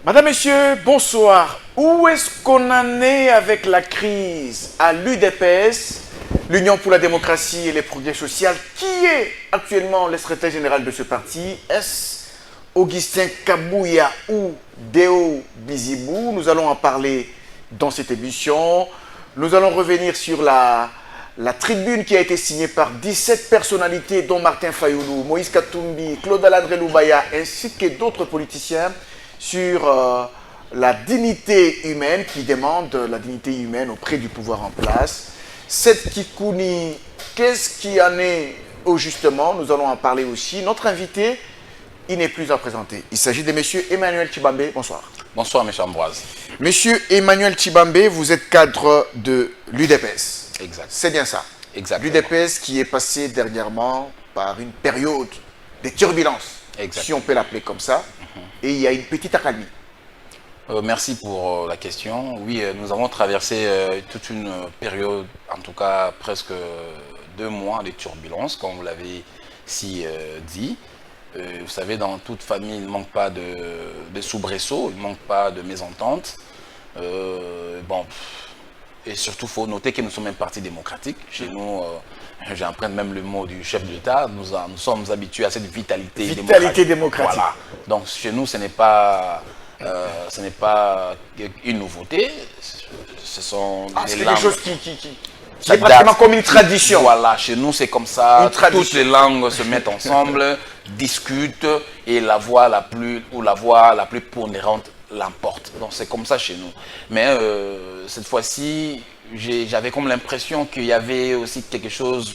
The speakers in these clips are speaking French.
Madame, Messieurs, bonsoir. Où est-ce qu'on en est avec la crise à l'UDPS, l'Union pour la démocratie et les progrès sociaux? Qui est actuellement le secrétaire général de ce parti? Est-ce Augustin Kabouya ou Deo Bizibou? Nous allons en parler dans cette émission. Nous allons revenir sur la tribune qui a été signée par 17 personnalités, dont Martin Fayoulou, Moïse Katumbi, Claude Aladre Loubaya, ainsi que d'autres politiciens, sur la dignité humaine, qui demande la dignité humaine auprès du pouvoir en place. Cette Kikouni, qu'est-ce qui en est au justement? Nous allons en parler aussi. Notre invité, il n'est plus à présenter. Il s'agit de M. Emmanuel Tshibambe. Bonsoir. Bonsoir, M. Ambroise. Monsieur Emmanuel Tshibambe, vous êtes cadre de l'UDPS. Exact. C'est bien ça. Exactement. L'UDPS qui est passé dernièrement par une période de turbulence, si on peut l'appeler comme ça, et il y a une petite accalmie. Merci pour la question. Oui, nous avons traversé toute une période, en tout cas presque 2 mois de turbulence, comme vous l'avez si dit. Vous savez, dans toute famille, il ne manque pas de soubresauts, il ne manque pas de mésententes. Bon, et surtout, il faut noter que nous sommes un parti démocratique. Chez nous, j'emprunte même le mot du chef de l'État, nous sommes habitués à cette vitalité démocratique. Voilà. Donc chez nous, ce n'est pas une nouveauté. Ce sont c'est quelque chose qui c'est pratiquement comme une tradition. Voilà, chez nous c'est comme ça. Toutes les langues se mettent ensemble, discutent et la voix la plus pondérante l'emporte. Donc c'est comme ça chez nous. Mais cette fois-ci, j'avais comme l'impression qu'il y avait aussi quelque chose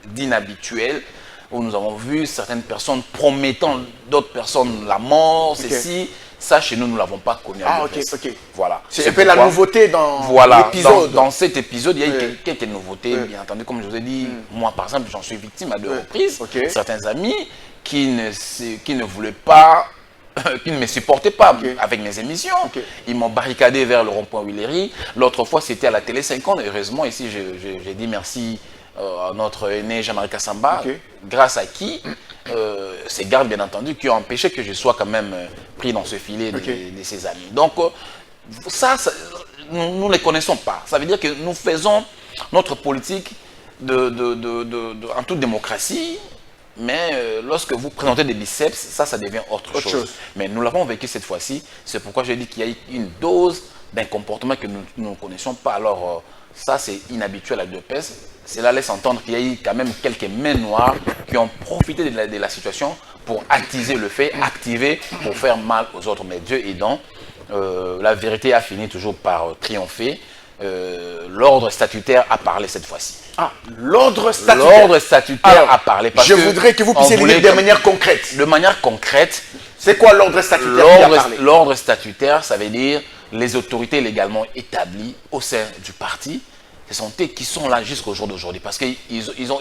d'inhabituel, où nous avons vu certaines personnes promettant d'autres personnes la mort, ceci. Ça, chez nous, nous ne l'avons pas connu. Ok. Voilà. C'est un peu la nouveauté dans l'épisode. Dans cet épisode, il y a eu quelques nouveautés, bien entendu. Comme je vous ai dit, moi, par exemple, j'en suis victime à 2 reprises. Certains amis qui ne voulaient pas, qui ne me supportaient pas avec mes émissions. Ils m'ont barricadé vers le rond-point Willery. L'autre fois, c'était à la télé 50. Heureusement, ici, j'ai dit merci à notre aîné Jean-Marie Kassamba, grâce à qui ces gardes, bien entendu, qui ont empêché que je sois quand même pris dans ce filet de ses amis. Donc, ça nous ne les connaissons pas. Ça veut dire que nous faisons notre politique en toute démocratie, mais lorsque vous présentez des biceps, ça devient autre chose. Mais nous l'avons vécu cette fois-ci. C'est pourquoi j'ai dit qu'il y a eu une dose d'un comportement que nous ne connaissons pas. Alors, ça, c'est inhabituel à l'UDPS. Cela laisse entendre qu'il y a eu quand même quelques mains noires qui ont profité de la situation pour attiser le fait, activer pour faire mal aux autres. Mais Dieu aidant, la vérité a fini toujours par triompher. L'ordre statutaire a parlé cette fois-ci. Ah, l'ordre statutaire. L'ordre statutaire a parlé. Je voudrais que vous puissiez le dire de manière concrète. De manière concrète. C'est quoi l'ordre statutaire? L'ordre statutaire, ça veut dire les autorités légalement établies au sein du parti. Ce sont eux qui sont là jusqu'au jour d'aujourd'hui parce qu'ils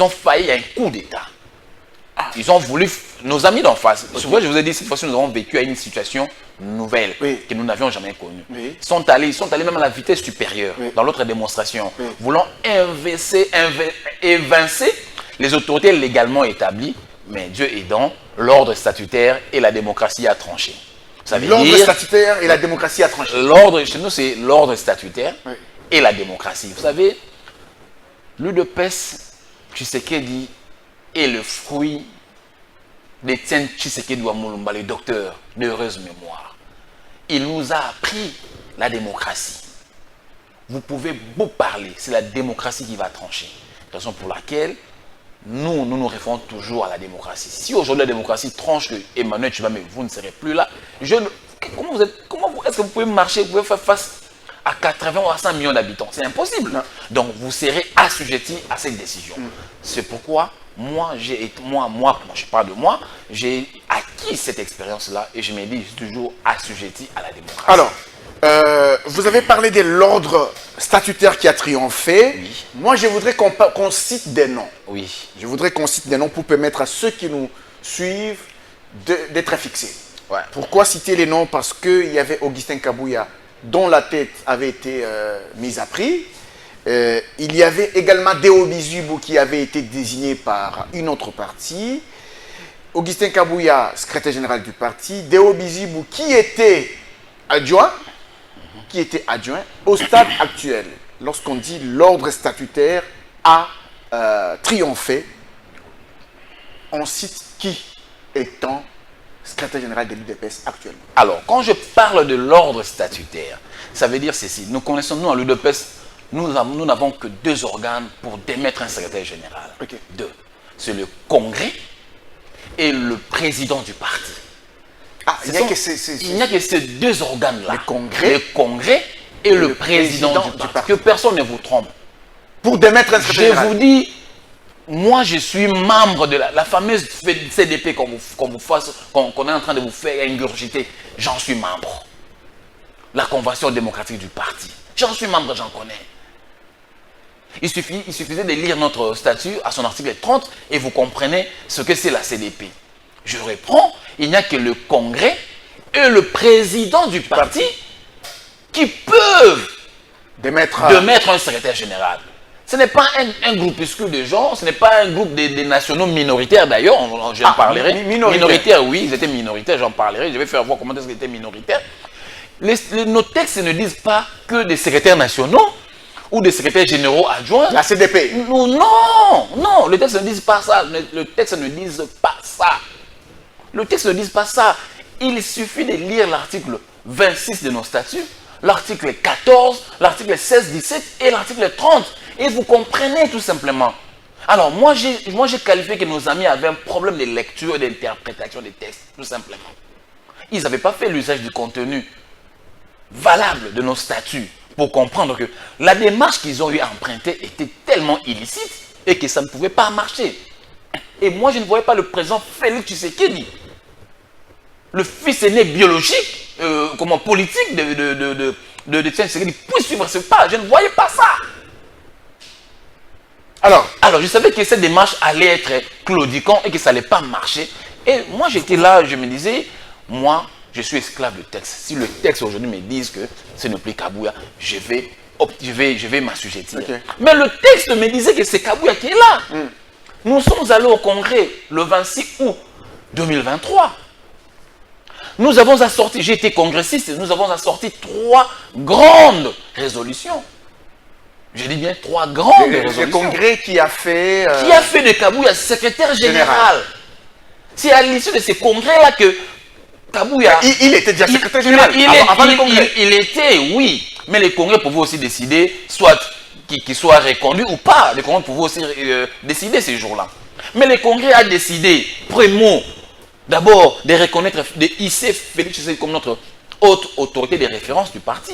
ont failli à un coup d'État. Ils ont voulu, nos amis d'en face, je vous ai dit, cette fois-ci, nous avons vécu à une situation nouvelle que nous n'avions jamais connue. Ils sont allés même à la vitesse supérieure dans l'autre démonstration, voulant évincer les autorités légalement établies, mais Dieu aidant, l'ordre statutaire et la démocratie a tranché. L'ordre statutaire et la démocratie a tranché. L'ordre, chez nous, c'est l'ordre statutaire et la démocratie. Vous savez, l'UDPS, Tshisekedi, est le fruit d'Étienne Tshisekedi Wamulumba, le docteur d'heureuse mémoire. Il nous a appris la démocratie. Vous pouvez beau parler, c'est la démocratie qui va trancher. Raison pour laquelle nous référons toujours à la démocratie. Si aujourd'hui la démocratie tranche que Emmanuel Tshibambe, vous ne serez plus là, est-ce que vous pouvez marcher, vous pouvez faire face à 80 ou à 100 millions d'habitants? C'est impossible. Donc vous serez assujetti à cette décision. C'est pourquoi moi, je parle de moi, j'ai acquis cette expérience-là et je me dis, je suis toujours assujetti à la démocratie. Alors, vous avez parlé de l'ordre statutaire qui a triomphé. Moi, je voudrais qu'on cite des noms. Je voudrais qu'on cite des noms pour permettre à ceux qui nous suivent d'être fixés. Pourquoi citer les noms? Parce qu'il y avait Augustin Kabouya, dont la tête avait été mise à prix. Il y avait également Deo Bizibou qui avait été désigné par une autre partie. Augustin Kabouya, secrétaire général du parti, Deo Bizibou, qui était adjoint au stade actuel. Lorsqu'on dit l'ordre statutaire a triomphé, on cite qui étant secrétaire général de l'UDPS actuellement? Alors, quand je parle de l'ordre statutaire, ça veut dire ceci. Nous connaissons, nous, à l'UDPS, nous n'avons que 2 organes pour démettre un secrétaire général. Okay. 2. C'est le Congrès et le président du parti. Ah, il n'y a que ces 2 organes-là. Le Congrès et le président du parti. Que personne ne vous trompe. Pour démettre un secrétaire général. Je vous dis, moi je suis membre de la fameuse CDP qu'on est en train de vous faire ingurgiter. J'en suis membre. La Convention démocratique du parti. J'en suis membre, j'en connais. Il suffisait de lire notre statut à son article 30 et vous comprenez ce que c'est la CDP. Je reprends, il n'y a que le Congrès et le président du parti qui peuvent démettre un secrétaire général. Ce n'est pas un groupuscule de gens, ce n'est pas un groupe des nationaux minoritaires d'ailleurs, j'en parlerai. Minoritaires, oui, ils étaient minoritaires, j'en parlerai, je vais faire voir comment est-ce qu'ils étaient minoritaires. Nos textes ne disent pas que des secrétaires nationaux ou des secrétaires généraux adjoints. La CDP. Non, le texte ne dit pas ça. Le texte ne dit pas ça. Le texte ne dit pas ça. Il suffit de lire l'article 26 de nos statuts, l'article 14, l'article 16, 17 et l'article 30. Et vous comprenez tout simplement. Alors, moi, j'ai qualifié que nos amis avaient un problème de lecture et d'interprétation des textes, tout simplement. Ils n'avaient pas fait l'usage du contenu valable de nos statuts pour comprendre que la démarche qu'ils ont eu à emprunter était tellement illicite et que ça ne pouvait pas marcher. Et moi, je ne voyais pas le président Félix Tshisekedi, le fils aîné biologique, politique de Tshisekedi, pour suivre ce pas. Je ne voyais pas ça. Alors, je savais que cette démarche allait être claudiquant et que ça n'allait pas marcher. Et moi, j'étais là, je me disais, moi, je suis esclave du texte. Si le texte aujourd'hui me dit que ce n'est plus Kabouya, je vais m'assujettir. Okay. Mais le texte me disait que c'est Kabouya qui est là. Nous sommes allés au Congrès le 26 août 2023. Nous avons assorti, j'ai été congressiste, nous avons assorti 3 grandes résolutions. Je dis bien 3 grandes résolutions. Le Congrès qui a fait... Qui a fait de Kabouya secrétaire général. C'est à l'issue de ces congrès-là que Kabouya... Il était déjà secrétaire général avant le Congrès. Il était, oui. Mais les congrès pouvaient aussi décider, soit qu'il soit reconduit ou pas. Les congrès pouvaient aussi décider ces jours-là. Mais le Congrès a décidé, primo, d'abord de reconnaître, de hisser Félix Tshisekedi comme notre haute autorité de référence du parti.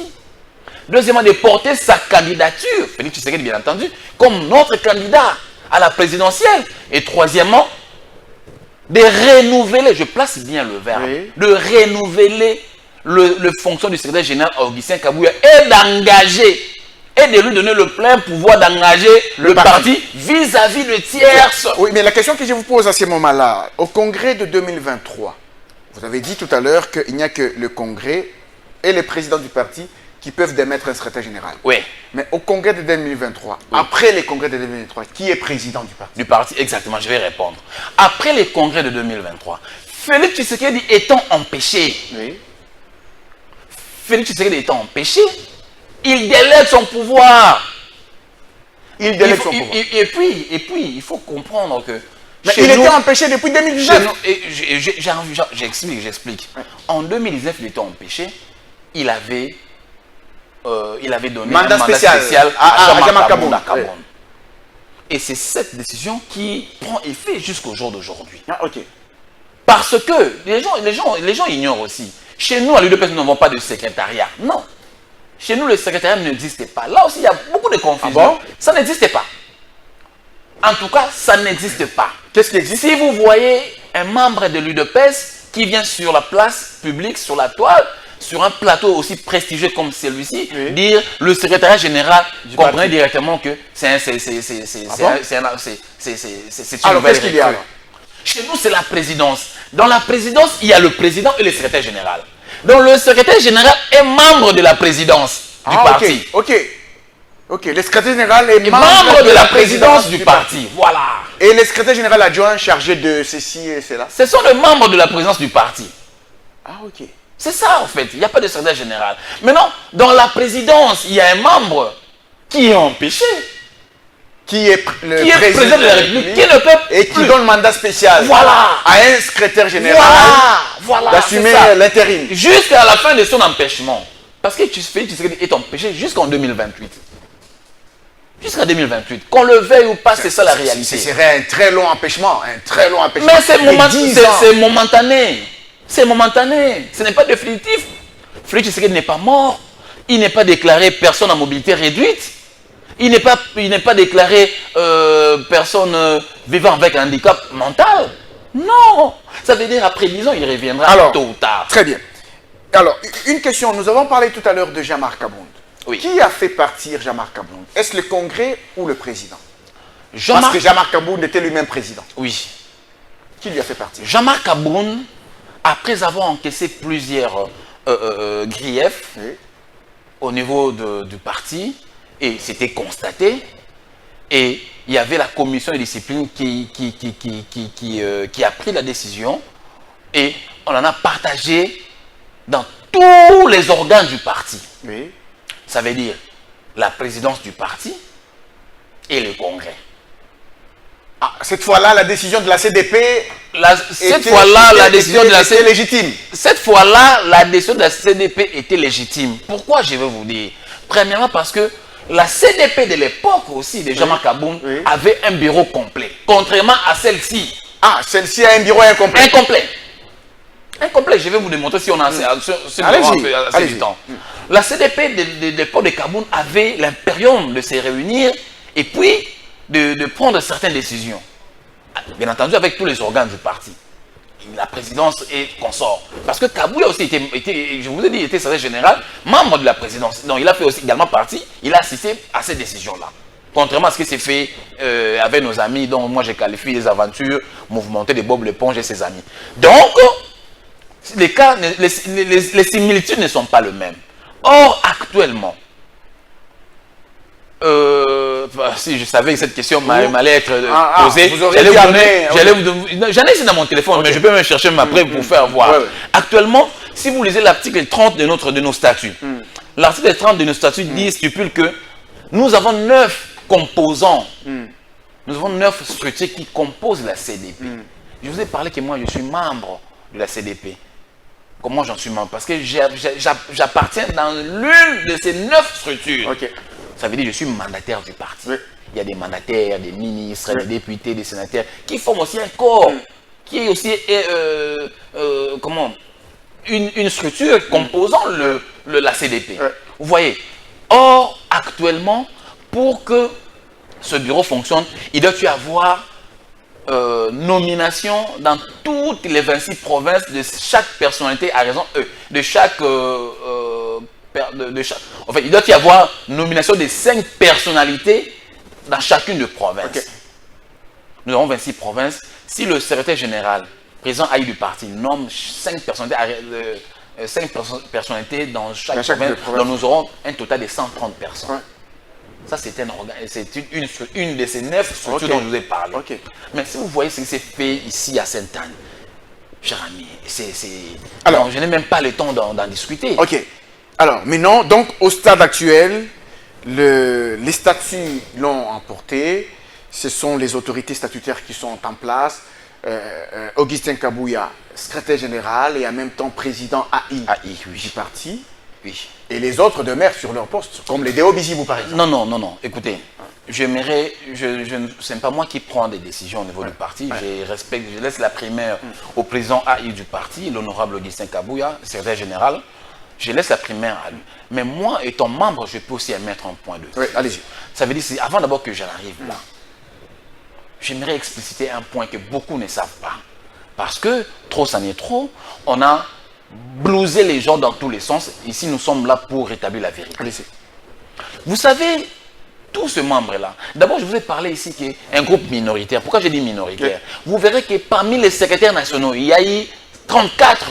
Deuxièmement, de porter sa candidature, Félix Tshisekedi bien entendu, comme notre candidat à la présidentielle. Et troisièmement, de renouveler, je place bien le verbe, oui, de renouveler le fonction du secrétaire général Augustin Kabouya et d'engager, et de lui donner le plein pouvoir d'engager le parti vis-à-vis de tierces. Oui, mais la question que je vous pose à ce moment-là, au congrès de 2023, vous avez dit tout à l'heure qu'il n'y a que le congrès et le président du parti qui peuvent démettre un secrétaire général. Oui. Mais au congrès de 2023, oui, après les congrès de 2023, qui est président du parti? Du parti, exactement, je vais répondre. Après les congrès de 2023, Félix Tshisekedi étant empêché, oui, Félix Tshisekedi étant empêché, il délègue son pouvoir. Il délègue son pouvoir. Et puis, il faut comprendre que... Mais il était empêché depuis 2019. J'explique. Ouais. En 2019, il était empêché. Il avait donné mandat spécial à Jama Kaboun. Ouais. Et c'est cette décision qui prend effet jusqu'au jour d'aujourd'hui. Ah, ok. Parce que les gens ignorent aussi. Chez nous, à l'UDPS, nous n'avons pas de secrétariat. Non. Chez nous, le secrétariat n'existait pas. Là aussi, il y a beaucoup de confusion. Ah bon? Ça n'existait pas. En tout cas, ça n'existe pas. Qu'est-ce qui existe? Si vous voyez un membre de l'UDPS qui vient sur la place publique, sur la toile, sur un plateau aussi prestigieux comme celui-ci, oui, dire le secrétariat général, vous comprenez directement que c'est un... Alors, qu'est-ce qu'il y a? Chez nous, c'est la présidence. Dans la présidence, il y a le président et le secrétaire général. Donc, le secrétaire général est membre de la présidence du parti. Ok. Ok, le secrétaire général est membre de la présidence du parti. Voilà. Et le secrétaire général adjoint chargé de ceci et cela? Ce sont les membres de la présidence du parti. Ah, ok. C'est ça, en fait. Il n'y a pas de secrétaire général. Maintenant, dans la présidence, il y a un membre qui est empêché. Qui est le président de la République, qui ne peut et qui donne mandat spécial à un secrétaire général d'assumer l'intérim. Jusqu'à la fin de son empêchement. Parce que Félix Tshisekedi est empêché jusqu'en 2028. Jusqu'à 2028. Qu'on le veuille ou pas, c'est ça la réalité. Ce serait un très long empêchement. Mais c'est momentané. C'est momentané. Ce n'est pas définitif. Félix Tshisekedi n'est pas mort. Il n'est pas déclaré personne à mobilité réduite. Il n'est pas déclaré personne vivant avec un handicap mental. Non. Ça veut dire après 10 ans, il reviendra tôt ou tard. Très bien. Alors, une question. Nous avons parlé tout à l'heure de Jean-Marc Abound. Oui. Qui a fait partir Jean-Marc Abound? Est-ce le Congrès ou le président? Parce que Jean-Marc Abound était lui-même président. Oui. Qui lui a fait partir? Jean-Marc Abound, après avoir encaissé plusieurs griefs au niveau du parti, et c'était constaté, et il y avait la commission de discipline qui a pris la décision, et on en a partagé dans tous les organes du parti. Oui. Ça veut dire la présidence du parti et le congrès. Ah, cette fois-là, la décision de la CDP était légitime. Cette fois-là, la décision de la CDP était légitime. Pourquoi je vais vous dire? Premièrement, parce que la CDP de l'époque aussi, de Jean-Marc Abound, avait un bureau complet. Contrairement à celle-ci. Ah, celle-ci a un bureau incomplet. Incomplet, je vais vous démontrer si on a assez du temps. La CDP de l'époque de Kaboun avait l'impérium de se réunir et puis de prendre certaines décisions. Bien entendu, avec tous les organes du parti. La présidence et consort. Parce que Kabou a aussi été, je vous ai dit, il était secrétaire général, membre de la présidence. Donc il a fait aussi également partie, il a assisté à ces décisions-là. Contrairement à ce qui s'est fait avec nos amis, dont moi j'ai qualifié les aventures mouvementées de Bob l'éponge et ses amis. Donc, les cas, les similitudes ne sont pas les mêmes. Or, actuellement, si je savais que cette question m'allait être posée, j'allais essayé dans mon téléphone, mais je peux me chercher après pour faire voir. Actuellement, si vous lisez l'article 30 de nos statuts, l'article 30 de nos statuts stipule que nous avons 9 composants, nous avons 9 structures qui composent la CDP. Je vous ai parlé que moi je suis membre de la CDP. Comment j'en suis membre? Parce que j'appartiens dans l'une de ces 9 structures. Ça veut dire que je suis mandataire du parti. Il y a des mandataires, des ministres, des députés, des sénateurs qui forment aussi un corps, qui est aussi une structure composant la CDP. Vous voyez. Or, actuellement, pour que ce bureau fonctionne, il doit y avoir nomination dans toutes les 26 provinces de chaque personnalité à raison de chaque en fait, il doit y avoir nomination de 5 personnalités dans chacune des provinces. Nous avons 26 provinces. Si le secrétaire général, président AI du parti, nomme 5 personnalités dans chaque province, donc nous aurons un total de 130 personnes. Ça, c'est une de ces 9 structures dont je vous ai parlé. Mais si vous voyez ce qui s'est fait ici à Sainte-Anne, cher ami, alors, je n'ai même pas le temps d'en discuter. Alors, maintenant, donc, au stade actuel, les statuts l'ont emporté. Ce sont les autorités statutaires qui sont en place. Augustin Kabouya, secrétaire général et en même temps président AI du parti. Et les autres demeurent sur leur poste, comme les Déo Bizibou par exemple. Non. Écoutez, je ce n'est pas moi qui prends des décisions au niveau du parti. Je laisse la primaire au président AI du parti, l'honorable Augustin Kabouya, secrétaire général. Je laisse la primaire à lui. Mais moi, étant membre, je peux aussi émettre un point de vue. Allez-y. Ça veut dire, avant d'abord que j'en arrive là, j'aimerais expliciter un point que beaucoup ne savent pas. Parce que, trop c'en est trop, on a blousé les gens dans tous les sens. Ici, nous sommes là pour rétablir la vérité. Allez-y. Vous savez, tous ces membres-là, d'abord, je vous ai parlé ici qu'un groupe minoritaire. Pourquoi j'ai dit minoritaire? Vous verrez que parmi les secrétaires nationaux, il y a eu 34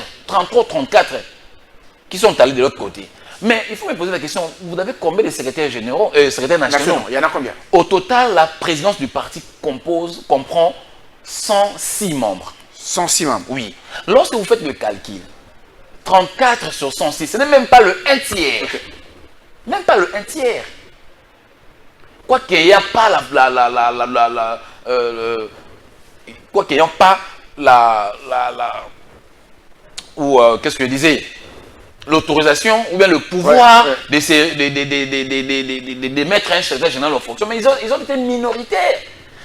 qui sont allés de l'autre côté. Mais il faut me poser la question, vous avez combien de secrétaires généraux, secrétaires nationaux? Il y en a combien? Au total, la présidence du parti comprend 106 membres. 106 membres. Oui. Lorsque vous faites le calcul, 34 sur 106, ce n'est même pas le 1 tiers. Okay. Même pas le 1 tiers. Quoi qu'il n'y ait pas quoi qu'il n'y ait pas qu'est-ce que je disais, l'autorisation ou bien le pouvoir de mettre un secrétaire général en fonction. Mais ils ont été minoritaires.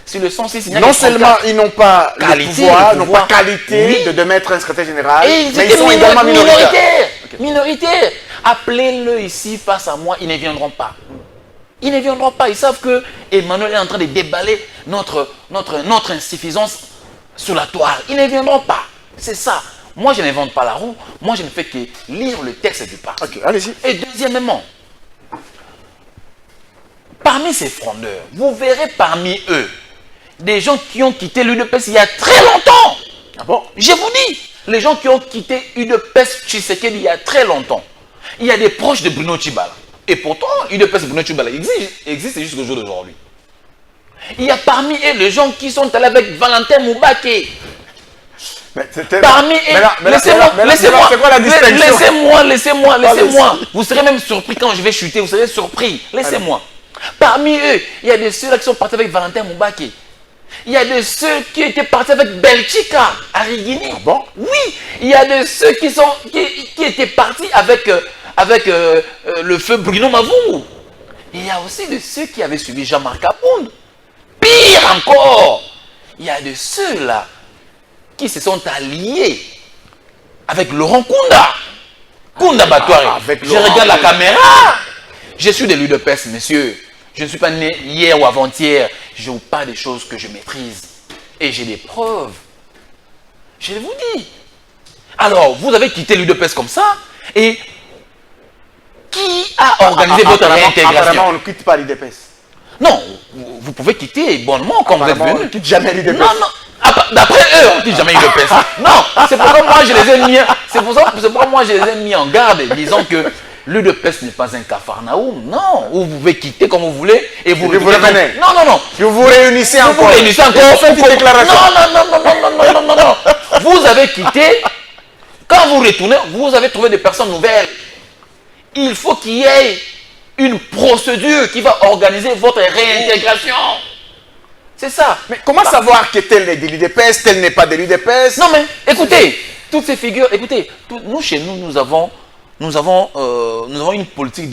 Sur le 106, non seulement ils n'ont pas le pouvoir, n'ont pas qualité de mettre un secrétaire général, mais ils sont également minoritaires. Minoritaires. Appelez-le ici face à moi, ils ne viendront pas. Ils ne viendront pas. Ils savent que Emmanuel est en train de déballer notre insuffisance sur la toile. Ils ne viendront pas. C'est ça. Moi, je n'invente pas la roue. Moi, je ne fais que lire le texte du parti. Ok, allez-y. Et deuxièmement, parmi ces frondeurs, vous verrez parmi eux des gens qui ont quitté l'UDPS il y a très longtemps. Ah bon? Je vous dis, les gens qui ont quitté UDPS Tshisekedi il y a très longtemps. Il y a des proches de Bruno Tshibala. Et pourtant, UDPS Bruno Tshibala existe jusqu'au jour d'aujourd'hui. Il y a parmi eux les gens qui sont allés avec Valentin Moubake. Parmi eux, laissez-moi. Vous serez même surpris quand je vais chuter, vous serez surpris. Laissez-moi. Parmi eux, il y a de ceux-là qui sont partis avec Valentin Moubake. Il y a de ceux qui étaient partis avec Belchika à Rigini. Ah bon? Oui, il y a de ceux qui étaient partis avec le feu Bruno Mavungu. Il y a aussi de ceux qui avaient suivi Jean-Marc Kapound. Pire encore, il y a de ceux-là qui se sont alliés avec Laurent Kunda. Kunda Batouari. Je regarde la caméra. Je suis de l'UDPS, monsieur. Je ne suis pas né hier ou avant-hier. Je vous parle des choses que je maîtrise. Et j'ai des preuves. Je vous dis. Alors, vous avez quitté l'UDPS comme ça. Et qui a organisé votre réintégration? Apparemment, on ne quitte pas l'UDPS. Non, vous pouvez quitter bonnement quand vous êtes venu. On ne quitte jamais l'UDPS. Non, non. D'après eux, on ne quitte jamais l'UDPS. Non, c'est pourquoi moi je les ai mis. C'est pourquoi moi je les ai mis en garde, disant que l'UDPS n'est pas un Capharnaüm. Non, vous pouvez quitter comme vous voulez et vous revenez. Non, non, non. Vous vous réunissez encore. Vous vous réunissez encore. Faites une déclaration. Non. Vous avez quitté. Quand vous retournez, vous avez trouvé des personnes nouvelles. Il faut qu'il y ait une procédure qui va organiser votre réintégration. C'est ça. Mais comment savoir que tel est de l'UDPS, tel n'est pas de l'UDPS? Non mais, écoutez, toutes ces figures, écoutez, nous chez nous, nous avons une politique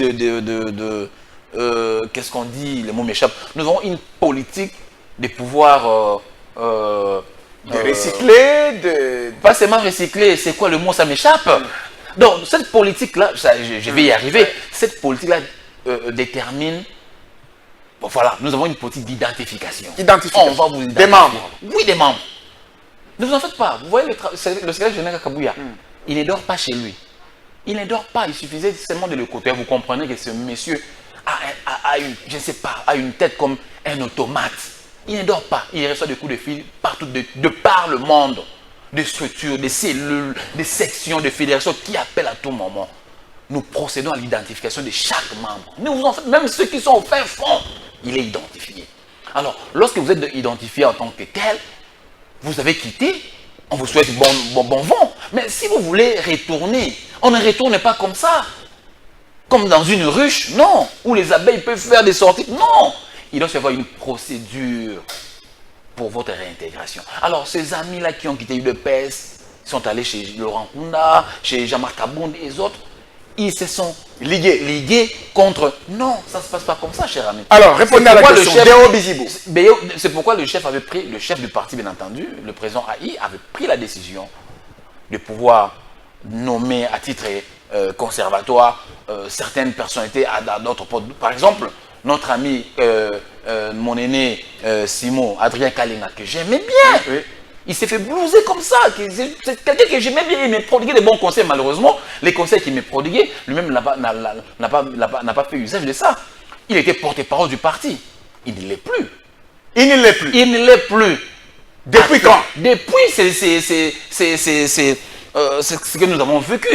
qu'est-ce qu'on dit, les mots m'échappent. Nous avons une politique de pouvoir... de recycler, Pas seulement recycler, c'est quoi le mot, ça m'échappe. Donc, cette politique-là, je vais y arriver, cette politique-là détermine... Bon, voilà, nous avons une politique d'identification. Identification. On va vous identifier. Des membres. Oui, des membres. Ne vous en faites pas. Vous voyez le secrétaire général Kabouya, il ne dort pas chez lui. Il ne dort pas. Il suffisait seulement de le côté. Vous comprenez que ce monsieur a une, je ne sais pas, a une tête comme un automate. Il ne dort pas. Il reçoit des coups de fil partout, de par le monde. Des structures, des cellules, des sections, des fédérations qui appellent à tout moment. Nous procédons à l'identification de chaque membre. Nous vous en faites, même ceux qui sont au fin fond, il est identifié. Alors, lorsque vous êtes identifié en tant que tel, vous avez quitté, on vous souhaite bon vent. Mais si vous voulez retourner, on ne retourne pas comme ça. Comme dans une ruche, non. Où les abeilles peuvent faire des sorties, non. Il doit y avoir une procédure pour votre réintégration. Alors, ces amis-là qui ont quitté l'UDPS, sont allés chez Laurent Kunda, chez Jean-Marc Kapound et les autres, ils se sont ligués contre... Non, ça ne se passe pas comme ça, cher ami. Alors, répondez à la question. Déo Bizibou. C'est pourquoi le chef du parti, bien entendu, le président AI, avait pris la décision de pouvoir nommer à titre conservatoire certaines personnalités à d'autres postes. Par exemple, notre ami, mon aîné Simon, Adrien Kalinga, que j'aimais bien. Oui. Il s'est fait blouser comme ça. C'est quelqu'un que j'aimais bien. Il m'a prodigué des bons conseils. Malheureusement, les conseils qu'il m'a prodigués, lui-même n'a pas fait usage de ça. Il était porte-parole du parti. Il ne l'est plus. Il ne l'est plus. Il ne l'est plus. Depuis quand? Depuis, c'est ce que nous avons vécu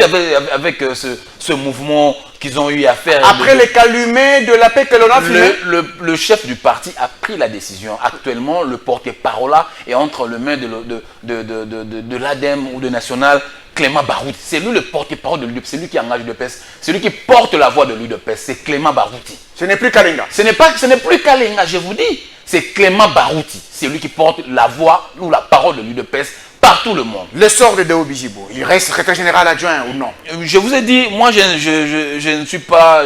avec ce mouvement qu'ils ont eu à faire. Après les calumets de la paix que l'on a filé. Le chef du parti a pris la décision. Actuellement, le porte-parole est entre les mains de l'ADEM ou de National, Clément Barouti. C'est lui le porte-parole de l'UDPS, c'est lui qui engage l'UDPS, c'est lui qui porte la voix de l'UDPS, c'est Clément Barouti. Ce n'est plus Kalinga. Ce n'est plus Kalinga, je vous dis. C'est Clément Barouti. C'est lui qui porte la voix ou la parole de l'UDPS par tout le monde. Le sort de Deo Bijibo, il reste secrétaire général adjoint ou non? Je vous ai dit, moi je ne suis pas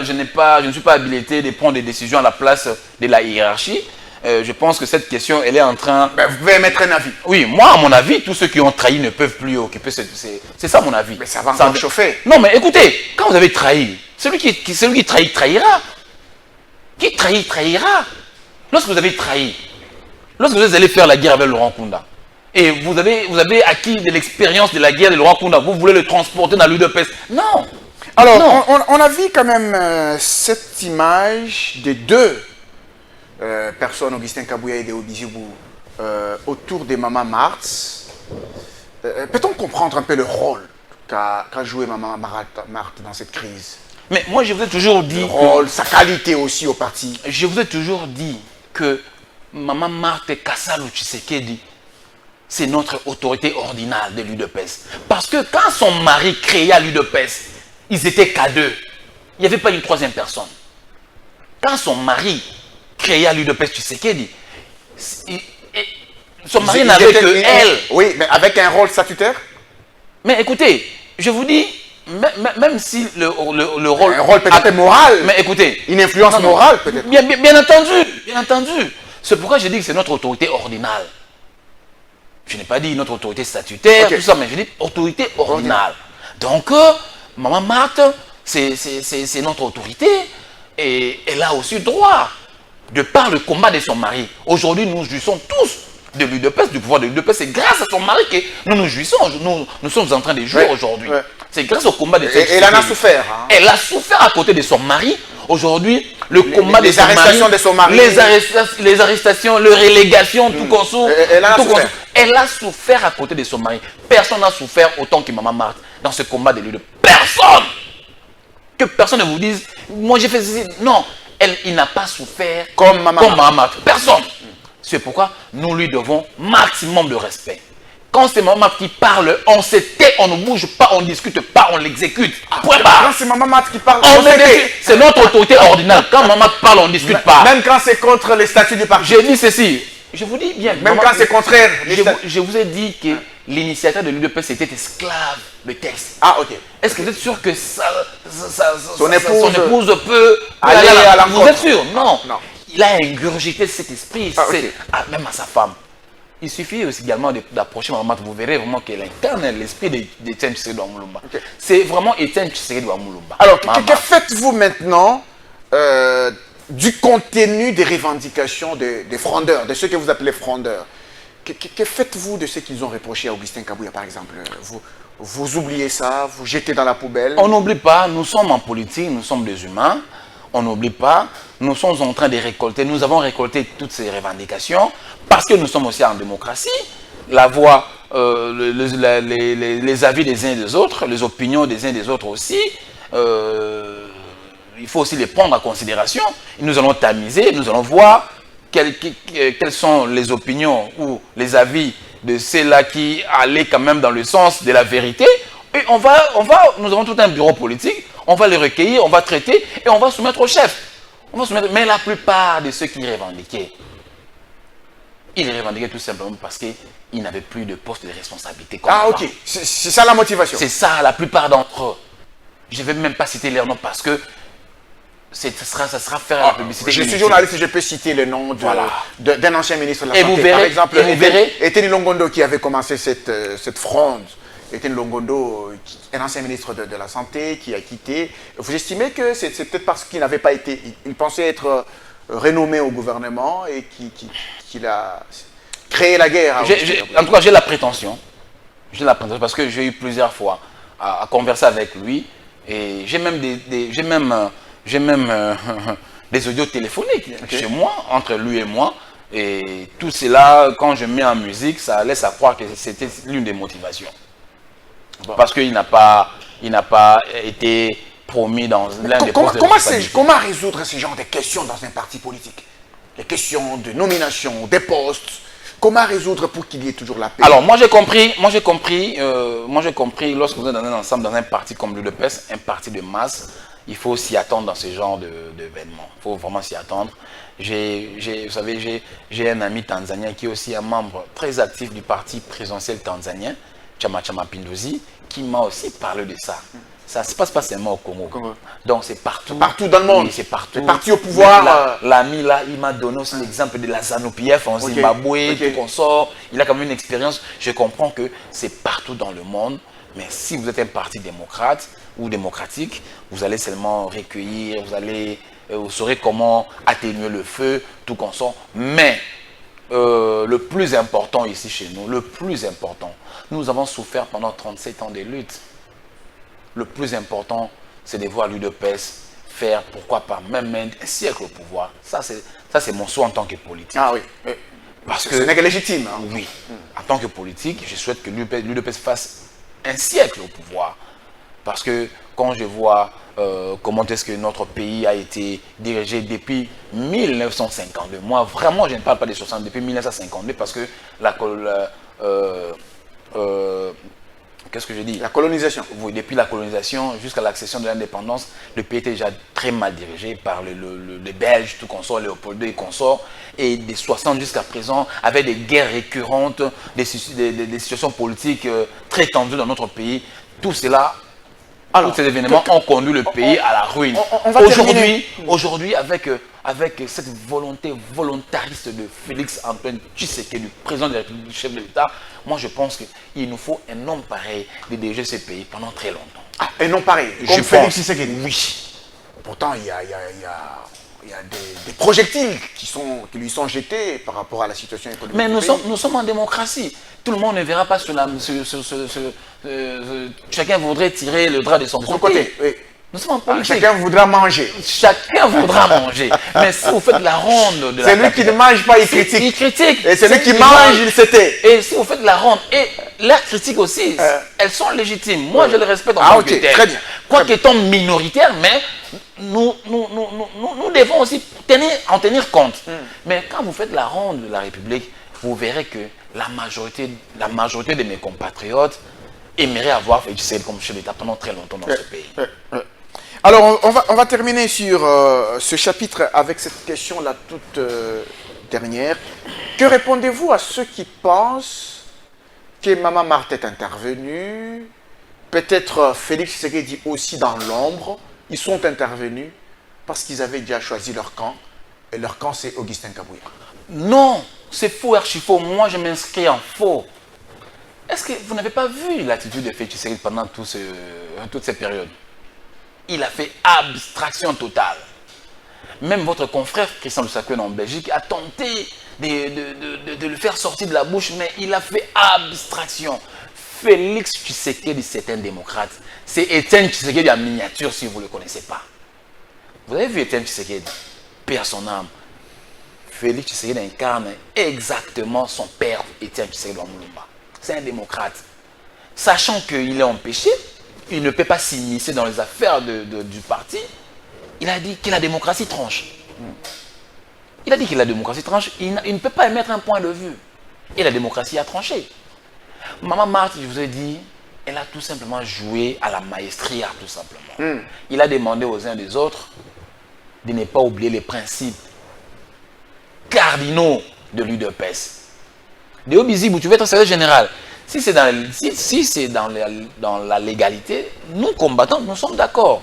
habilité de prendre des décisions à la place de la hiérarchie. Je pense que cette question, elle est en train... Ben, vous pouvez mettre un avis. Oui, moi, à mon avis, tous ceux qui ont trahi ne peuvent plus occuper... C'est ça mon avis. Mais ça va encore chauffer. Non, mais écoutez, quand vous avez trahi, celui qui trahit, trahira. Qui trahit, trahira. Lorsque vous avez trahi, lorsque vous allez faire la guerre avec Laurent Kunda, et vous avez acquis de l'expérience de la guerre de Laurent Kunda, vous voulez le transporter dans l'UDPS. Non. Alors, non. On a vu quand même cette image des deux personnes, Augustin Kabouya et Deo Bijibo, autour des Maman Marthe. Peut-on comprendre un peu le rôle qu'a joué Maman Marthe dans cette crise? Mais moi, je vous ai toujours dit... Le rôle, sa qualité aussi au parti. Je vous ai toujours dit que Maman Marthe Kassalu Tshisekedi, c'est notre autorité ordinale de l'UDPS. Parce que quand son mari créa l'UDPS, ils étaient qu'à deux. Il n'y avait pas une troisième personne. Quand son mari créa l'UDPS Tshisekedi, son mari n'avait que elle. Oui, mais avec un rôle statutaire. Mais écoutez, je vous dis, même si le rôle... Un rôle peut-être moral. Mais écoutez... Une influence morale peut-être. Bien entendu. C'est pourquoi je dis que c'est notre autorité ordinale. Je n'ai pas dit notre autorité statutaire, tout ça, mais je dis autorité ordinale. Donc, Maman Marthe, c'est notre autorité et elle a aussi droit, de par le combat de son mari. Aujourd'hui, nous jouissons tous de l'UDPS, du pouvoir de l'UDPS. C'est grâce à son mari que nous nous jouissons. Nous sommes en train de jouer aujourd'hui. C'est grâce au combat de son mari. Elle en a souffert. Hein. Elle a souffert à côté de son mari. Aujourd'hui, le combat les arrestations de son mari. Les arrestations, les relégations, tout conso. Elle a souffert à côté de son mari. Personne n'a souffert autant que Maman Marthe dans ce combat de l'UDPS. Personne! Que personne ne vous dise, moi j'ai fait ceci. Non, il n'a pas souffert comme Maman Marthe. Personne. C'est pourquoi nous lui devons maximum de respect. Quand c'est Maman Marthe qui parle, on se tait, on ne bouge pas, on ne discute pas, on l'exécute. Quand c'est Maman Marthe qui parle, c'est notre autorité ordinale. Quand Maman Marthe parle, on ne discute pas. Même quand c'est contre les statuts du parti. J'ai dit ceci. Je vous dis bien. Même quand c'est contraire. Je vous ai dit que l'initiateur de l'UDPS était esclave de texte. Ah, ok. Est-ce que vous êtes sûr que son épouse peut aller à l'encontre? Vous êtes sûr? Non. Non. Il a ingurgité cet esprit, même à sa femme. Il suffit aussi également d'approcher Maman Marthe, vous verrez vraiment qu'elle incarne l'esprit d'Étienne Tshisekedi Ouamouloumba. C'est vraiment Étienne Tshisekedi Ouamouloumba. Alors, que faites-vous maintenant du contenu des revendications des frondeurs, de ceux que vous appelez frondeurs? Que faites-vous de ce qu'ils ont reproché à Augustin Kabouya, par exemple? Vous oubliez ça, vous jetez dans la poubelle? On n'oublie pas, nous sommes en politique, nous sommes des humains. On n'oublie pas, nous sommes en train de récolter, nous avons récolté toutes ces revendications parce que nous sommes aussi en démocratie. La voix, les avis des uns et des autres, les opinions des uns et des autres aussi, il faut aussi les prendre en considération. Et nous allons tamiser, nous allons voir quelles sont les opinions ou les avis de ceux-là qui allaient quand même dans le sens de la vérité. Et nous avons tout un bureau politique, on va les recueillir, on va traiter et on va soumettre au chef. Mais la plupart de ceux qui revendiquaient, ils revendiquaient tout simplement parce qu'ils n'avaient plus de poste de responsabilité. Ah, ok. C'est ça la motivation. C'est ça, la plupart d'entre eux. Je ne vais même pas citer leur nom parce que ça sera faire la publicité. Je suis journaliste, je peux citer le nom d'un ancien ministre de la Santé. Santé. Vous verrez, par exemple, Étienne Longondo qui avait commencé cette fronde. Étienne Longondo, un ancien ministre de la Santé qui a quitté. Vous estimez que c'est peut-être parce qu'il n'avait pas été... Il pensait être renommé au gouvernement et qu'il a créé la guerre. En tout cas, j'ai la prétention. J'ai la prétention parce que j'ai eu plusieurs fois à converser avec lui. Et j'ai même des audios téléphoniques chez moi, entre lui et moi. Et tout cela, quand je mets en musique, ça laisse à croire que c'était l'une des motivations. Bon. Parce qu'il n'a pas été promis dans l'un des postes de responsabilité. Comment résoudre ce genre de questions dans un parti politique? Les questions de nomination, des postes. Comment résoudre pour qu'il y ait toujours la paix? Alors, moi j'ai compris, lorsque vous êtes dans un ensemble, dans un parti comme l'UDPS, un parti de masse, il faut s'y attendre dans ce genre d'événements. Il faut vraiment s'y attendre. Vous savez, j'ai un ami tanzanien qui est aussi un membre très actif du parti présidentiel tanzanien, Chama Mapinduzi, qui m'a aussi parlé de ça. Ça ne se passe pas seulement au Congo. Donc c'est partout. Partout dans le monde. Oui, c'est partout. Les partis au pouvoir. L'ami là, il m'a donné aussi l'exemple de la ZANU-PF en Zimbabwe, tout qu'on sort. Il a quand même une expérience. Je comprends que c'est partout dans le monde. Mais si vous êtes un parti démocrate ou démocratique, vous allez seulement recueillir, vous saurez comment atténuer le feu, tout qu'on sort. Mais le plus important ici chez nous, le plus important, nous avons souffert pendant 37 ans de lutte. Le plus important, c'est de voir l'UDPS faire, pourquoi pas, même un siècle au pouvoir. Ça, c'est mon souhait en tant que politique. Ah oui. Parce que ce n'est que légitime. Hein. Oui. En tant que politique, je souhaite que l'UDPS fasse un siècle au pouvoir. Parce que quand je vois comment est-ce que notre pays a été dirigé depuis 1952, moi, vraiment, je ne parle pas des 60, depuis 1952, parce que qu'est-ce que je dis? La colonisation. Oui, depuis la colonisation jusqu'à l'accession de l'indépendance, le pays était déjà très mal dirigé par les Belges, tout consort, Léopold II et consorts. Et des 60 jusqu'à présent, avec des guerres récurrentes, des situations politiques très tendues dans notre pays, tout cela, tous ces événements ont conduit le pays à la ruine. Aujourd'hui, avec cette volonté volontariste de Félix Antoine Tshisekedi, président de la République, chef de l'État, moi je pense qu'il nous faut un homme pareil de diriger ce pays pendant très longtemps. Ah, un homme pareil, comme Félix Tshisekedi. Oui. Pourtant, il y a des projectiles qui lui sont jetés par rapport à la situation économique. Mais nous sommes en démocratie. Tout le monde ne verra pas chacun voudrait tirer le drap de son côté. Oui. Nous sommes en politique. Chacun voudra manger. Chacun voudra manger. Mais si vous faites la ronde de la celui qui ne mange pas, il critique. Il critique. Et celui qui mange, il s'était. Et si vous faites la ronde, et leurs critiques aussi, elles sont légitimes. Moi, je les respecte en tant que tel. Très bien. Quoique étant minoritaire, mais nous devons aussi en tenir compte. Mais quand vous faites la ronde de la République, vous verrez que la majorité de mes compatriotes aimeraient avoir Félix Tshisekedi comme chef d'État pendant très longtemps dans ce pays. Alors, on va terminer sur ce chapitre avec cette question-là toute dernière. Que répondez-vous à ceux qui pensent que Mama Marthe est intervenue, peut-être Félix Tshisekedi aussi dans l'ombre, ils sont intervenus parce qu'ils avaient déjà choisi leur camp, et leur camp c'est Augustin Kabouya? Non, c'est faux, archi faux. Moi, je m'inscris en faux. Est-ce que vous n'avez pas vu l'attitude de Félix Tshisekedi pendant toute cette période? Il a fait abstraction totale. Même votre confrère Christian Lusakwen en Belgique a tenté de le faire sortir de la bouche, mais il a fait abstraction. Félix Tshisekedi, c'est un démocrate. C'est Étienne Tshisekedi en miniature si vous ne le connaissez pas. Vous avez vu Étienne Tshisekedi? Paix à son âme. Félix Tshisekedi incarne exactement son père, Étienne Tshisekedi Lumumba. C'est un démocrate. Sachant qu'il est empêché, il ne peut pas s'immiscer dans les affaires du parti, il a dit que la démocratie tranche. Il a dit que la démocratie tranche, il ne peut pas émettre un point de vue. Et la démocratie a tranché. Mama Marthe, je vous ai dit, elle a tout simplement joué à la maestria, tout simplement. Il a demandé aux uns des autres de ne pas oublier les principes cardinaux de l'UDPS. De Obizibu, tu veux être secrétaire général. Si c'est dans la légalité, nous combattants, nous sommes d'accord.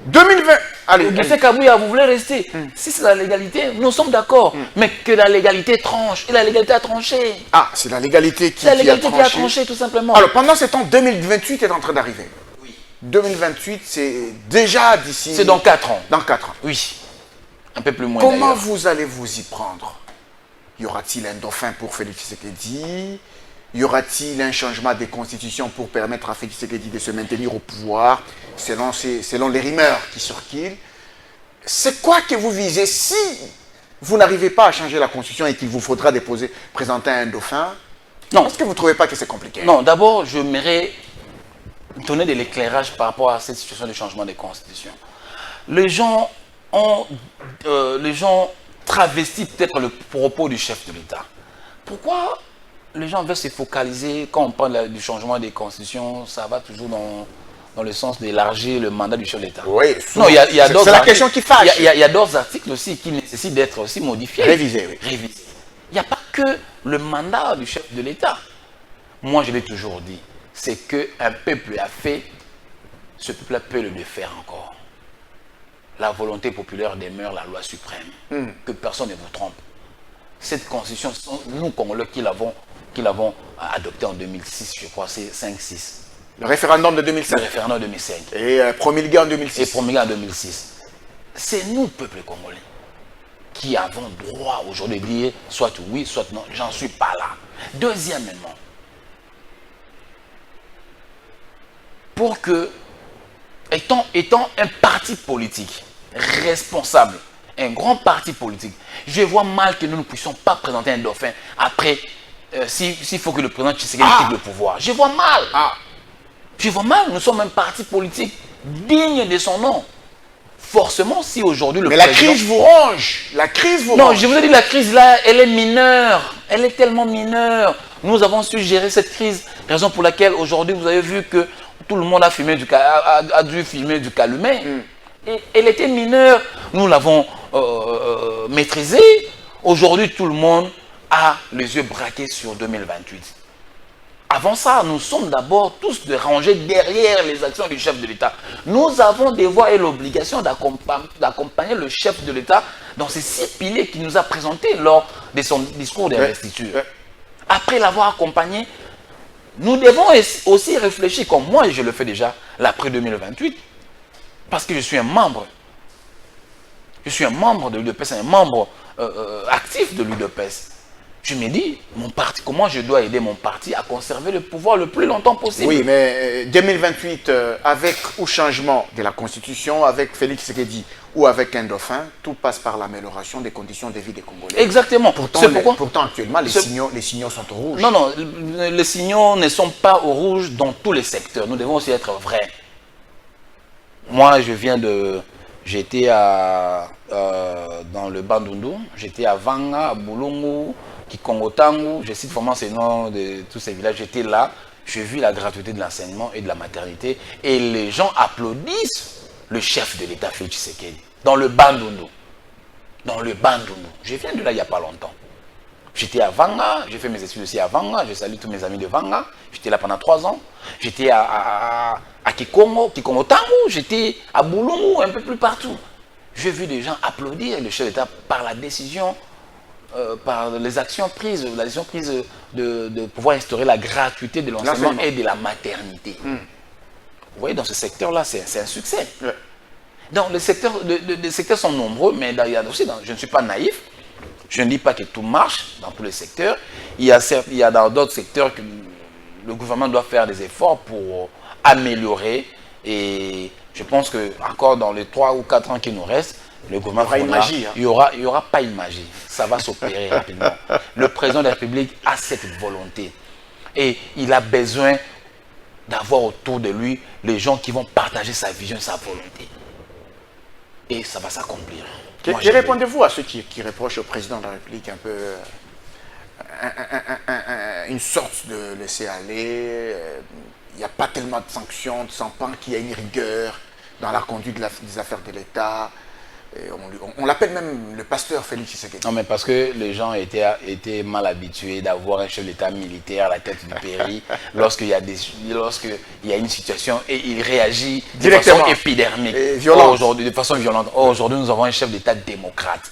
2020. Allez, Augustin Kabouya, vous voulez rester. Si c'est la légalité, nous sommes d'accord. Mais que la légalité tranche. Et la légalité a tranché. Ah, c'est la légalité qui a tranché, tout simplement. Alors, pendant ce temps, 2028 est en train d'arriver. Oui. 2028, c'est déjà d'ici... C'est dans 4 ans. Dans 4 ans. Oui. Un peu plus moins. Comment vous allez vous y prendre? Y aura-t-il un dauphin pour Félix Tshisekedi? Y aura-t-il un changement des constitutions pour permettre à Félix Tshisekedi de se maintenir au pouvoir selon les rumeurs qui circulent? C'est quoi que vous visez si vous n'arrivez pas à changer la constitution et qu'il vous faudra présenter un dauphin? Non. Est-ce que vous ne trouvez pas que c'est compliqué? Non, d'abord, je m'aimerais donner de l'éclairage par rapport à cette situation de changement de constitution. Les gens travestissent peut-être le propos du chef de l'État. Pourquoi les gens veulent se focaliser, quand on parle du changement des constitutions, ça va toujours dans le sens d'élargir le mandat du chef de l'État. Oui, non, il y a d'autres. C'est la question qui fâche. Il y a d'autres articles aussi qui nécessitent d'être aussi modifiés. Révisés, oui. Révisés. Il n'y a pas que le mandat du chef de l'État. Moi, je l'ai toujours dit, c'est qu'un peuple a fait, ce peuple peut le défaire encore. La volonté populaire demeure la loi suprême. Que personne ne vous trompe. Cette constitution, nous, Congolais, qui l'avons adoptée en 2006, je crois, c'est 5-6. Le référendum de 2005. Le référendum de 2005. Et promulgué en 2006. Et promulgué en 2006. C'est nous, peuple congolais, qui avons droit aujourd'hui de dire soit oui, soit non. J'en suis pas là. Deuxièmement, pour que, étant un parti politique responsable, un grand parti politique, je vois mal que nous ne puissions pas présenter un dauphin après, s'il faut que le président Tshisekedi quitte le pouvoir. Je vois mal. Je vois mal, nous sommes un parti politique digne de son nom. Forcément, si aujourd'hui le Mais président... la crise vous ronge. La crise vous ronge. Non, je vous ai dit, la crise là, elle est mineure. Elle est tellement mineure. Nous avons su gérer cette crise. Raison pour laquelle aujourd'hui, vous avez vu que tout le monde a dû filmer du calumet. Et elle était mineure. Nous l'avons maîtrisée. Aujourd'hui, tout le monde a les yeux braqués sur 2028. Avant ça, nous sommes d'abord tous de ranger derrière les actions du chef de l'État. Nous avons des devoirs et l'obligation d'accompagner le chef de l'État dans ces 6 piliers qu'il nous a présentés lors de son discours d'investiture. Après l'avoir accompagné, nous devons aussi réfléchir, comme moi je le fais déjà, l'après 2028, parce que je suis un membre. Je suis un membre de l'UDPS, un membre actif de l'UDPS. Je me dis, mon parti, comment je dois aider mon parti à conserver le pouvoir le plus longtemps possible. Oui, mais 2028, avec ou changement de la Constitution, avec Félix Tshisekedi ou avec un dauphin, tout passe par l'amélioration des conditions de vie des Congolais. Exactement. Pourtant, actuellement, les signaux sont au rouge. Non, non, les signaux ne sont pas au rouge dans tous les secteurs. Nous devons aussi être vrais. Moi, j'étais dans le Bandundu, j'étais à Vanga, à Boulungu, Kikongotangu, je cite vraiment ces noms de tous ces villages. J'étais là, j'ai vu la gratuité de l'enseignement et de la maternité et les gens applaudissent le chef de l'État, Félix Tshisekedi, dans le Bandundu. Dans le Bandundu. Je viens de là il n'y a pas longtemps. J'étais à Vanga, j'ai fait mes études aussi à Vanga, je salue tous mes amis de Vanga. J'étais là pendant 3 ans. J'étais à Kikongotangu, j'étais à Boulungu, un peu plus partout. J'ai vu des gens applaudir le chef d'État par la décision, par les actions prises, la décision prise de pouvoir instaurer la gratuité de l'enseignement et de la maternité. Vous voyez, dans ce secteur-là, c'est un succès. Donc, les secteurs sont nombreux, mais il y a aussi, je ne suis pas naïf, je ne dis pas que tout marche dans tous les secteurs. Il y a dans d'autres secteurs que le gouvernement doit faire des efforts pour améliorer. Et je pense que encore dans les 3 ou 4 ans qui nous restent, le gouvernement il y aura une magie. Il y aura pas une magie. Ça va s'opérer rapidement. Le président de la République a cette volonté. Et il a besoin d'avoir autour de lui les gens qui vont partager sa vision et sa volonté. Et ça va s'accomplir. Et répondez-vous à ceux qui reprochent au président de la République un peu une sorte de laisser-aller. Il n'y a pas tellement de sanctions, de sans pas qu'il y a une rigueur dans la conduite des affaires de l'État. On l'appelle même le pasteur Félix Tshisekedi. Non, mais parce que les gens étaient mal habitués d'avoir un chef d'État militaire à la tête du pays lorsqu'il y a une situation et il réagit de façon épidermique, de façon violente. Aujourd'hui, nous avons un chef d'État démocrate.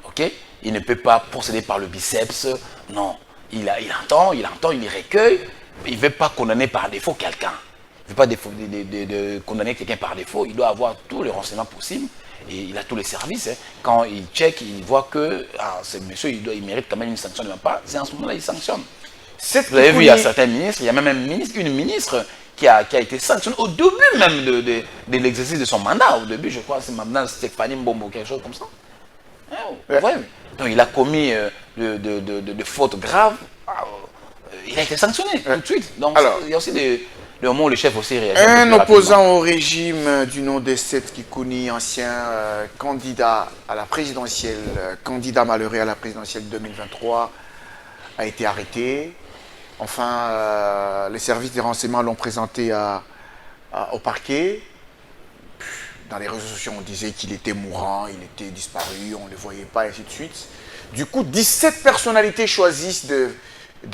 Ok? Il ne peut pas procéder par le biceps. Non. Il entend, il recueille. Il ne veut pas condamner par défaut quelqu'un. Il ne veut pas condamner quelqu'un par défaut. Il doit avoir tous les renseignements possibles. Et il a tous les services. Hein. Quand il check, il voit que ce monsieur, il mérite quand même une sanction de ma part. C'est en ce moment-là, il sanctionne. Vous avez vu, il y a certains ministres, il y a même une ministre qui a été sanctionnée au début même de l'exercice de son mandat. Au début, je crois, c'est Mme Stéphanie Mbombo, quelque chose comme ça. Ouais. Donc il a commis de fautes graves il a été sanctionné tout de suite. Donc, il y a aussi des moments où le chef aussi réagit. Un opposant au régime du nom de Seth Kikouni, ancien candidat à la présidentielle, candidat malheureux à la présidentielle 2023, a été arrêté. Enfin, les services de renseignement l'ont présenté au parquet. Dans les réseaux sociaux, on disait qu'il était mourant, il était disparu, on ne le voyait pas, et ainsi de suite. Du coup, 17 personnalités choisissent de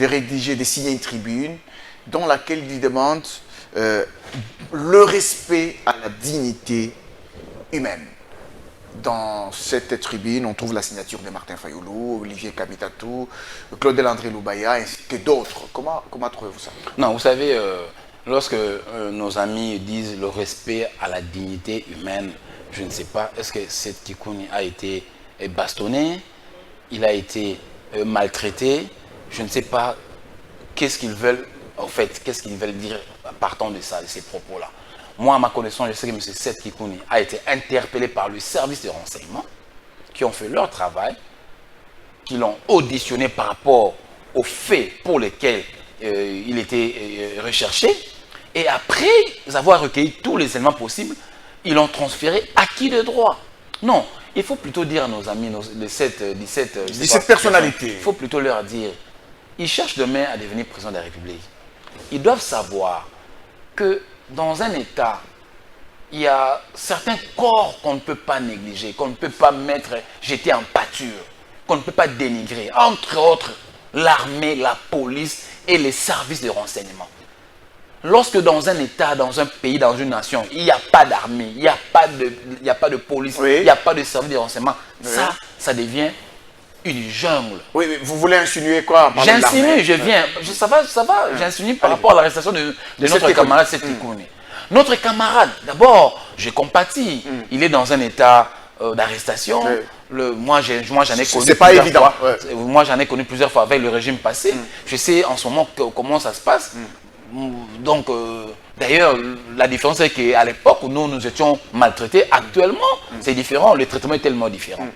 rédiger, de signer une tribune dans laquelle ils demandent le respect à la dignité humaine. Dans cette tribune, on trouve la signature de Martin Fayulu, Olivier Kamitatou, Claudel André Loubaya, ainsi que d'autres. Comment trouvez-vous ça? Non, vous savez, lorsque nos amis disent le respect à la dignité humaine, je ne sais pas, est-ce que Seth Kikouni a été bastonné, il a été maltraité, je ne sais pas qu'est-ce qu'ils veulent, en fait, qu'est-ce qu'ils veulent dire partant de ça, de ces propos-là. Moi, à ma connaissance, je sais que M. Seth Kikouni a été interpellé par le service de renseignement, qui ont fait leur travail, qui l'ont auditionné par rapport aux faits pour lesquels il était recherché. Et après avoir recueilli tous les éléments possibles, ils l'ont transféré à qui de droit? Non, il faut plutôt dire à nos amis, les 17 personnalités, il faut plutôt leur dire, ils cherchent demain à devenir président de la République. Ils doivent savoir que dans un État, il y a certains corps qu'on ne peut pas négliger, qu'on ne peut pas jeter en pâture, qu'on ne peut pas dénigrer. Entre autres, l'armée, la police et les services de renseignement. Lorsque dans un État, dans un pays, dans une nation, il n'y a pas d'armée, il n'y a pas de police, il n'y a pas de service de renseignement, ça devient une jungle. Oui, mais vous voulez insinuer quoi? J'insinue, ça va, j'insinue par rapport à l'arrestation de notre camarade Seth Kikouni. Notre camarade, d'abord, je compatis, il est dans un état d'arrestation. Moi, j'en ai connu. C'est pas évident. Moi, j'en ai connu plusieurs fois avec le régime passé. Je sais en ce moment comment ça se passe. Donc, d'ailleurs, la différence est qu'à l'époque où nous étions maltraités, actuellement, c'est différent. Le traitement est tellement différent.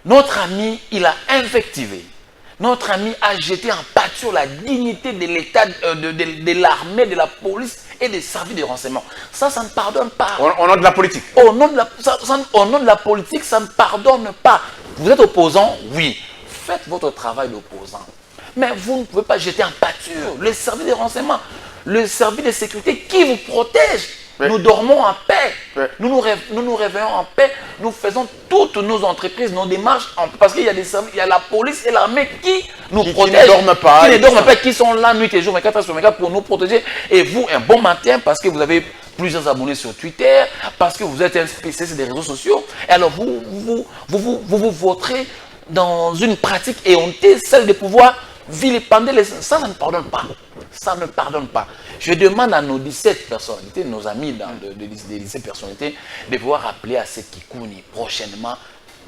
Notre ami, il a invectivé. Notre ami a jeté en pâture la dignité de l'État, de l'armée, de la police et des services de renseignement. Ça ne pardonne pas. Au nom de la politique. Au nom de la politique, ça ne pardonne pas. Vous êtes opposant, oui. Faites votre travail d'opposant. Mais vous ne pouvez pas jeter en pâture le service de renseignement, le service de sécurité qui vous protège. Oui. Nous dormons en paix, oui. nous nous réveillons en paix, nous faisons toutes nos entreprises, nos démarches en paix. Parce qu'il y a il y a la police et l'armée qui nous protègent, qui ne dorment pas, qui sont là nuit et jour, 24 heures sur 24 pour nous protéger. Et vous, un bon matin, parce que vous avez plusieurs abonnés sur Twitter, parce que vous êtes un spécialiste des réseaux sociaux, et alors vous voterez dans une pratique éhontée, celle de pouvoir vilipender les... Ça ne pardonne pas. Ça ne pardonne pas. Je demande à nos 17 personnalités, nos amis des 17 personnalités, de pouvoir rappeler à Seth Kikouni prochainement.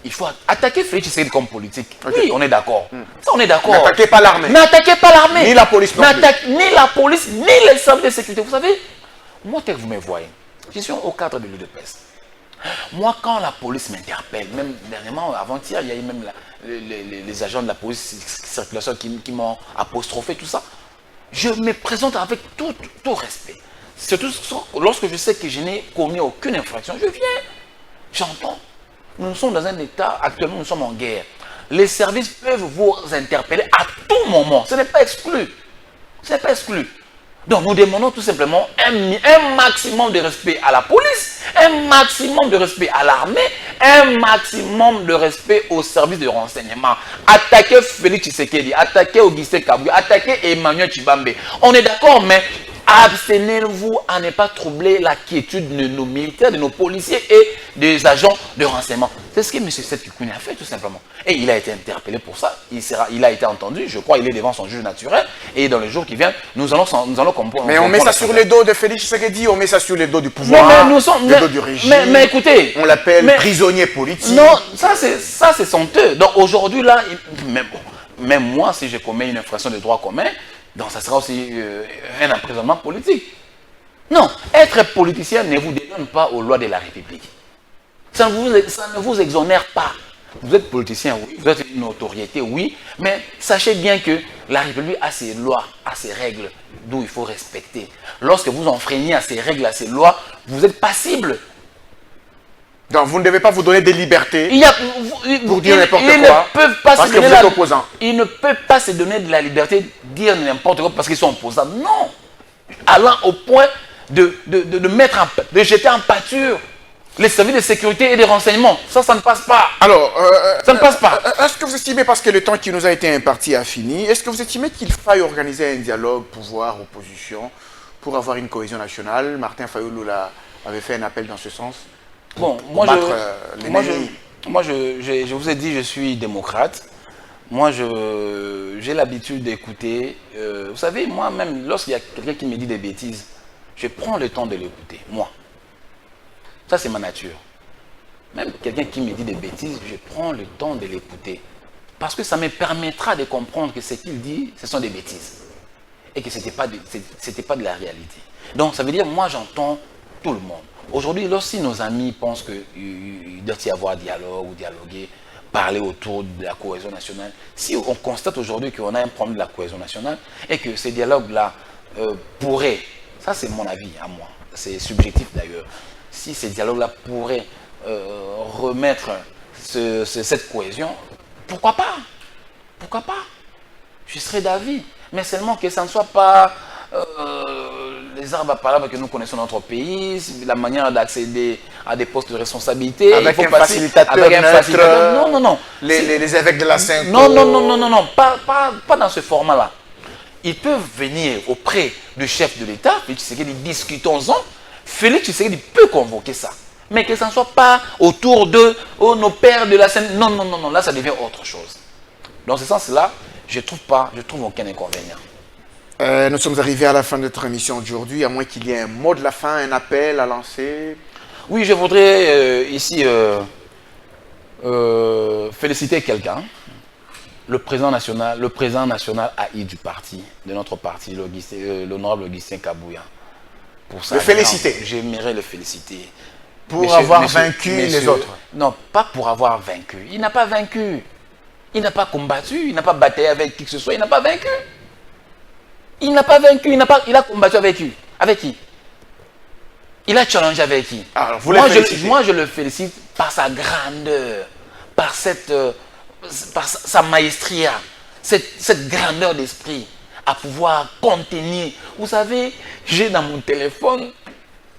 Il faut attaquer Félix Tshisekedi comme politique. Okay. Oui, on est d'accord. Ça, on est d'accord. N'attaquez pas l'armée. N'attaquez pas l'armée. Ni la police non plus. Ni la police, ni les services de sécurité. Vous savez, moi, tel que vous me voyez, je suis au cadre de l'UDPS. Moi, quand la police m'interpelle, même dernièrement, avant-hier, il y a eu même les agents de la police circulation qui m'ont apostrophé, tout ça. Je me présente avec tout respect. Surtout lorsque je sais que je n'ai commis aucune infraction, je viens, j'entends. Nous sommes dans un état, actuellement nous sommes en guerre. Les services peuvent vous interpeller à tout moment. Ce n'est pas exclu. Ce n'est pas exclu. Donc nous demandons tout simplement un maximum de respect à la police, un maximum de respect à l'armée, un maximum de respect aux services de renseignement. Attaquer Félix Tshisekedi, attaquer Augustin Kabouya, attaquer Emmanuel Tshibambe. On est d'accord, mais abstenez-vous à ne pas troubler la quiétude de nos militaires, de nos policiers et des agents de renseignement. C'est ce que M. Seth Kikouni a fait tout simplement. Et il a été interpellé pour ça. Il a été entendu. Je crois qu'il est devant son juge naturel. Et dans les jours qui viennent, nous allons comprendre. Mais on met ça sur les dos de Félix Tshisekedi, on met ça sur les dos du pouvoir, les dos du régime. Mais écoutez, on l'appelle prisonnier politique. Non, ça c'est honteux. Donc aujourd'hui là, même moi, si je commets une infraction de droit commun, donc ça sera aussi un emprisonnement politique. Non, être politicien ne vous dédonne pas aux lois de la République. Ça ne vous exonère pas. Vous êtes politicien, oui. Vous êtes une autorité, oui. Mais sachez bien que la République a ses lois, a ses règles, d'où il faut respecter. Lorsque vous enfreignez à ces règles, à ces lois, vous êtes passible. Donc, vous ne devez pas vous donner des libertés pour dire n'importe quoi parce que vous êtes opposant. Ils ne peuvent pas se donner de la liberté de dire n'importe quoi parce qu'ils sont opposants. Non. Allant au point de jeter en pâture les services de sécurité et de renseignement. Ça ne passe pas. Alors, ça ne passe pas. Est-ce que vous estimez, parce que le temps qui nous a été imparti a fini, est-ce que vous estimez qu'il faille organiser un dialogue pouvoir-opposition pour avoir une cohésion nationale? Martin Fayoulou avait fait un appel dans ce sens. Bon, moi je vous ai dit, je suis démocrate. Moi, j'ai l'habitude d'écouter. Vous savez, moi-même, lorsqu'il y a quelqu'un qui me dit des bêtises, je prends le temps de l'écouter, moi. Ça, c'est ma nature. Même quelqu'un qui me dit des bêtises, je prends le temps de l'écouter. Parce que ça me permettra de comprendre que ce qu'il dit, ce sont des bêtises. Et que ce n'était pas de la réalité. Donc, ça veut dire, moi, j'entends tout le monde. Aujourd'hui, lorsque nos amis pensent qu'il doit y avoir dialogue ou dialoguer, parler autour de la cohésion nationale, si on constate aujourd'hui qu'on a un problème de la cohésion nationale et que ces dialogues-là pourraient, ça c'est mon avis à moi, c'est subjectif d'ailleurs, si ces dialogues-là pourraient remettre cette cohésion, pourquoi pas? Pourquoi pas? Je serais d'avis, mais seulement que ça ne soit pas les arbres à palabres que nous connaissons dans notre pays, la manière d'accéder à des postes de responsabilité. Avec un facilitateur. Non, non, non. Les évêques de la Sainte. Non. Pas dans ce format-là. Ils peuvent venir auprès du chef de l'État, Félix Tshisekedi, discutons-en. Félix Tshisekedi peut convoquer ça. Mais que ça ne soit pas autour de nos pères de la Sainte. Non, là ça devient autre chose. Dans ce sens-là, je trouve aucun inconvénient. Nous sommes arrivés à la fin de notre émission aujourd'hui, à moins qu'il y ait un mot de la fin, un appel à lancer. Oui, je voudrais ici féliciter quelqu'un, le président national AI du parti, de notre parti, l'honorable Augustin Kabouya. Pour ça, le féliciter. J'aimerais le féliciter. Pour avoir vaincu les autres. Non, pas pour avoir vaincu. Il n'a pas vaincu. Il n'a pas combattu, il n'a pas bataillé avec qui que ce soit, il n'a pas vaincu. Il n'a pas vaincu, il a combattu avec qui? Avec qui? Il a challengé avec qui? Alors, moi, je le félicite par sa grandeur, par sa maestria, cette grandeur d'esprit à pouvoir contenir. Vous savez, j'ai dans mon téléphone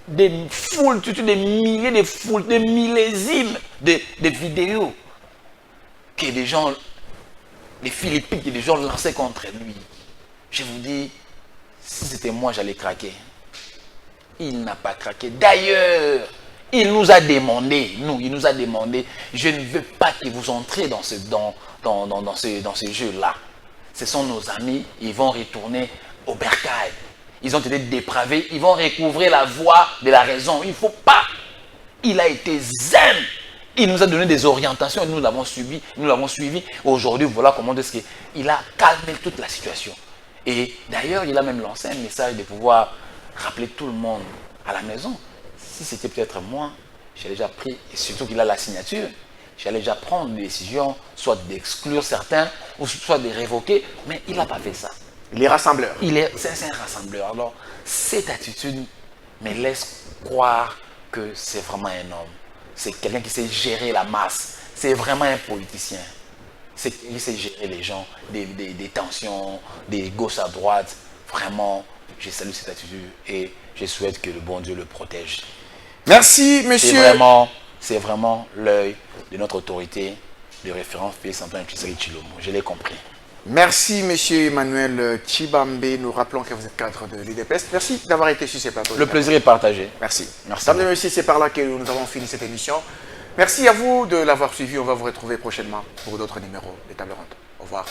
des foules, des milliers de foules, des millésimes de vidéos que des gens, les Philippines, que des gens lançaient contre lui. Je vous dis, si c'était moi, j'allais craquer. Il n'a pas craqué. D'ailleurs, il nous a demandé, je ne veux pas que vous entriez dans ce jeu-là. Ce sont nos amis, ils vont retourner au bercail. Ils ont été dépravés, ils vont recouvrir la voie de la raison. Il ne faut pas. Il a été zen. Il nous a donné des orientations et nous l'avons suivi. Aujourd'hui, voilà comment est-ce qu'il a calmé toute la situation. Et d'ailleurs, il a même lancé un message de pouvoir rappeler tout le monde à la maison. Si c'était peut-être moi, j'ai déjà pris, et surtout qu'il a la signature, j'allais déjà prendre des décisions, soit d'exclure certains, ou soit de révoquer, mais il n'a pas fait ça. Il est rassembleur. C'est un rassembleur. Alors, cette attitude me laisse croire que c'est vraiment un homme. C'est quelqu'un qui sait gérer la masse. C'est vraiment un politicien. Il sait gérer les gens, des tensions, des gauches à droite. Vraiment, je salue cette attitude et je souhaite que le bon Dieu le protège. Merci, monsieur. C'est vraiment l'œil de notre autorité de référence Félix-Antoine Tshisekedi Tshilombo. Je l'ai compris. Merci, monsieur Emmanuel Tshibambe. Nous rappelons que vous êtes cadre de l'UDPS. Merci d'avoir été sur ces plateaux. Le plaisir est partagé. Merci. Mesdames et messieurs, c'est par là que nous avons fini cette émission. Merci à vous de l'avoir suivi. On va vous retrouver prochainement pour d'autres numéros des Tables Rondes. Au revoir.